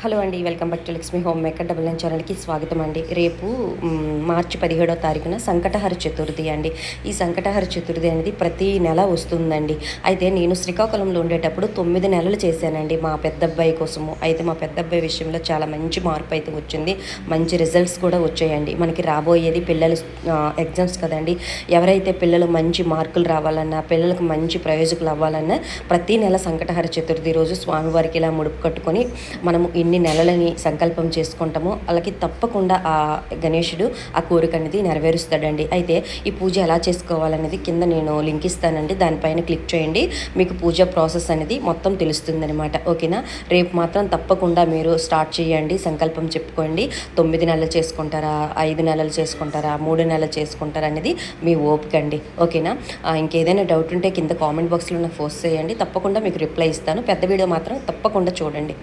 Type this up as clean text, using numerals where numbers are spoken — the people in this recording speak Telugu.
హలో అండి, welcome back to Lakshmi home maker double nine ఛానల్కి స్వాగతం అండి. రేపు మార్చి 17వ తారీఖున సంకటహర చతుర్థి అండి. ఈ సంకటహర చతుర్థి అనేది ప్రతి నెల వస్తుందండి. అయితే నేను శ్రీకాకుళంలో ఉండేటప్పుడు 9 నెలలు చేశానండి మా పెద్ద అబ్బాయి కోసము. అయితే మా పెద్ద అబ్బాయి విషయంలో చాలా మంచి మార్పు అయితే వచ్చింది, మంచి రిజల్ట్స్ కూడా వచ్చాయండి. మనకి రాబోయేది పిల్లలు ఎగ్జామ్స్ కదండి. ఎవరైతే పిల్లలు మంచి మార్కులు రావాలన్నా, పిల్లలకు మంచి ప్రయోజకులు అవ్వాలన్నా ప్రతి నెల సంకటహర చతుర్థి రోజు స్వామివారికి ఇలా ముడుపు కట్టుకొని మనము ఎన్ని నెలలని సంకల్పం చేసుకుంటామో అలాగే తప్పకుండా ఆ గణేశుడు ఆ కోరిక అనేది నెరవేరుస్తాడండి. అయితే ఈ పూజ ఎలా చేసుకోవాలనేది కింద నేను లింక్ ఇస్తానండి, దానిపైన క్లిక్ చేయండి. మీకు పూజ ప్రాసెస్ అనేది మొత్తం తెలుస్తుంది అనమాట. ఓకేనా? రేపు మాత్రం తప్పకుండా మీరు స్టార్ట్ చేయండి, సంకల్పం చెప్పుకోండి. 9 నెలలు చేసుకుంటారా, 5 నెలలు చేసుకుంటారా, 3 నెలలు చేసుకుంటారా అనేది మీ ఓపిక అండి. ఓకేనా? ఇంకేదైనా డౌట్ ఉంటే కింద కామెంట్ బాక్స్లో నాకు పోస్ట్ చేయండి, తప్పకుండా మీకు రిప్లై ఇస్తాను. పెద్ద వీడియో మాత్రం తప్పకుండా చూడండి.